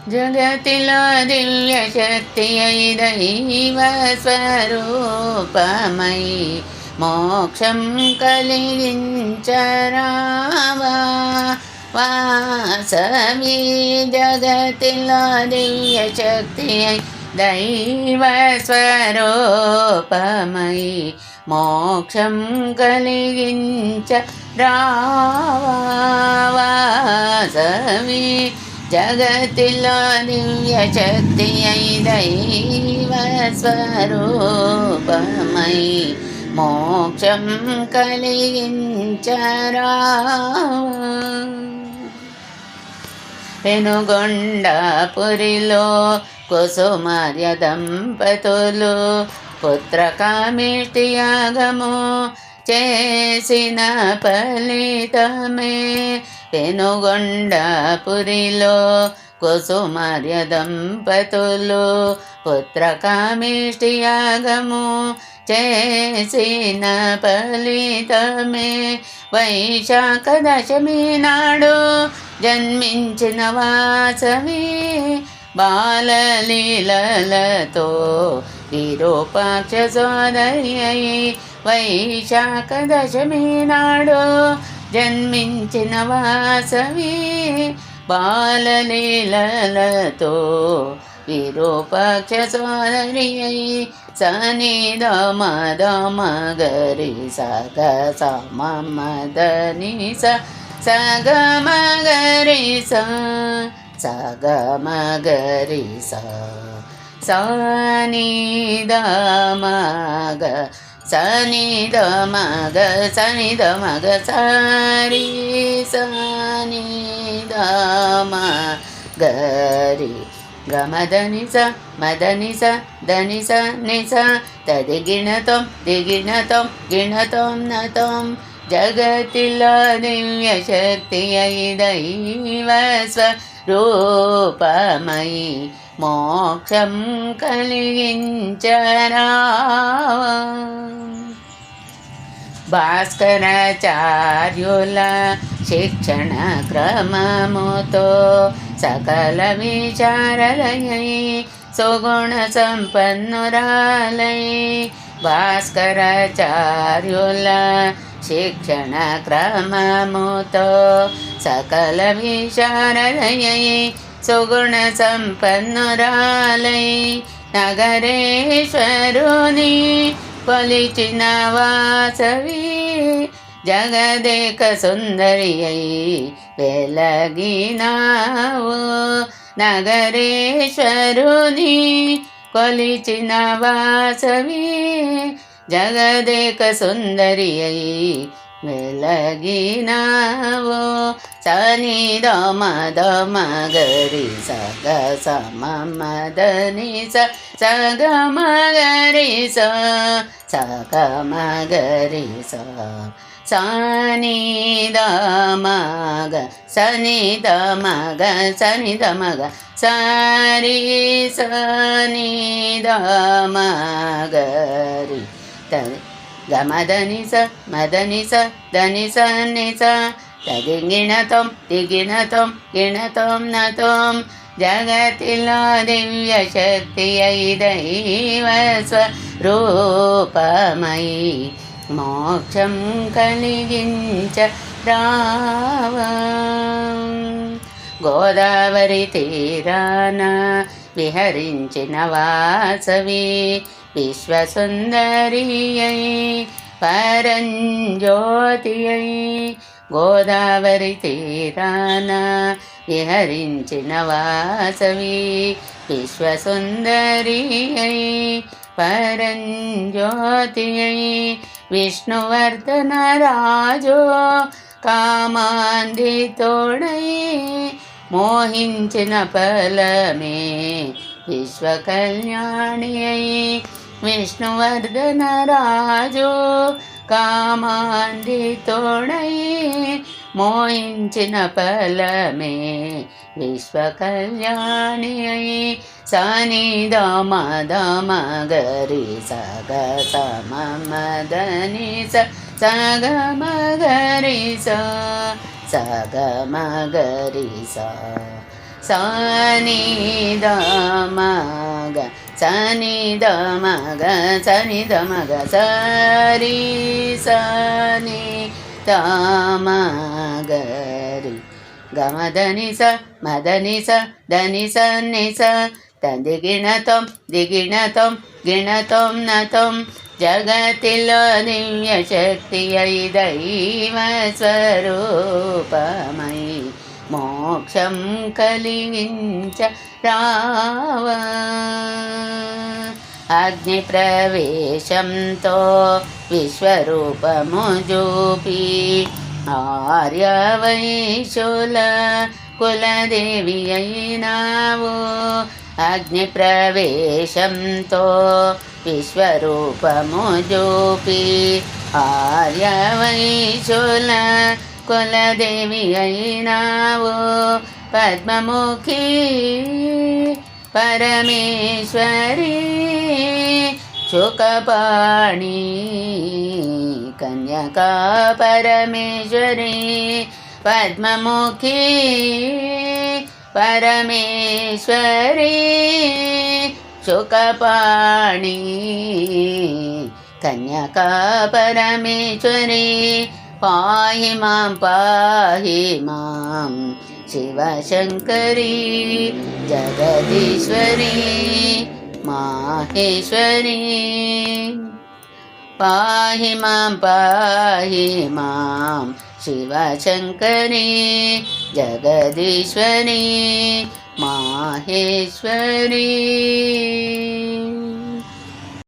జగతిలో దివ్య శక్తి అయి దైవ స్వరూపమై మోక్షం కలిగించరావా వాసవి. జగతిలో దివ్య శక్తి అయి దైవ స్వరూపమై మోక్షం కలిగించ రావా వాసవి. జగతిలో దివ్య శక్తి అయి దైవ స్వరూపమై మోక్షం కలిగించరావా. పెనుగొండపురిలో కుసుమార్య దంపతులు పుత్రకామిష్టి యాగము చేసిన ఫలితమే. పెనుగొండపురిలో కుసుమార్య దంపతులు పుత్రకామిష్టి యాగము చేసిన ఫలితమే. వైశాఖ దశమి నాడు జన్మించిన వాసవి బాలలీలతో విరూపాక్ష సోదరి అయి. వైశాఖ దశమి నాడు జన్మించిన వాసవి బాలలీలతో విరూపాక్ష సోదరి అయి. సని దమ దమ గరి సగ సమ మదని సగ మగరి సగ మగరి సని దమగ సని దమగ సని దమగ సరి సని దమ గరి గమదని మదని దని ని తదిగిణతం దిగిణతం గిణతం నతం. జగతిలో దివ్య శక్తి అయి దైవ స్వరూపమై మోక్షం కలిగించరావా. భాస్కరాచార్యుల శిక్షణ క్రమముతో సకల విచారలయై సుగుణ సంపన్నురాలై. భాస్కరాచార్యుల శిక్షణ క్రమముతో సకల విచారలయై సుగుణ సంపన్నురాలై. నగరేశ్వరుని కొలిచిన వాసవి జగదేక సుందరి అయి వెలగినావు. నగరేశ్వరుని కొలిచిన వాసవి జగదేక సుందరి అయి వెలగినావు. సని దమ దమ గరి సగ సమ మదని సగ మగరి సగ మగరి సని దమగ సని దమగ సని దమగ సరి సని దమగరి గమదని మదని దని ని తదిగిణతం దిగిణతం గిణతం నతం. జగతిలో దివ్య శక్తి అయి దైవ స్వరూపమై మోక్షం కలిగించరావా. గోదావరి తీరాన విహరించిన వాసవి విశ్వసుందరి అయి పరంజ్యోతి అయి. గోదావరి తీరాన విహరించిన వాసవి విశ్వసుందరి అయి పరంజ్యోతి అయి. విష్ణువర్ధన రాజు కామాంధితోడై మోహించిన ఫలమే విశ్వకళ్యాణి అయి. విష్ణువర్ధన రాజు కామాంధితోడై మోహించిన ఫలమే విశ్వకళ్యాణి అయి. సని దమ దమ గరి సగ సమ మదని సగ మగరి ಸ ಗ ಮ ಗ ರಿ ಸ ಸ ನಿ ದ ಮ ಗ ಸ ನಿ ದ ಮ ಗ ಸ ನಿ ದ ಮ ಗ ಸ ರಿ ಸ ನಿ ದ ಮ ಗ ರಿ ಗ ಮ ದ ನಿ ಸ ಮ ದ ನಿ ಸ ದ ನಿ ಸ ನಿ ಸ ತಂದಿ ಗಿಣತಂ ದಿಗಿಣತಂ ಗಿಣತಂ ನತಂ జగతిలో దివ్య శక్తి అయి దైవ స్వరూపమై మోక్షం కలిగించ రావా అగ్ని ప్రవేశంతో విశ్వరూపము చూపి ఆర్యవైశ్యుల కులదేవి అయినావు అగ్ని ప్రవేశంతో విశ్వరూపము చూపి ఆర్యవైశ్యుల కులదేవి అయినావు పద్మముఖి పరమేశ్వరి శుకపాణి కన్యకా పరమేశ్వరి పద్మముఖి పరమేశ్వరి శుకపాణి కన్యకా పరమేశ్వరి పాహి మాం శివశంకరి జగదీశ్వరి మాహేశ్వరి పాహి మాం శివశంకరి జగదీశ్వరి మాహేశ్వరి.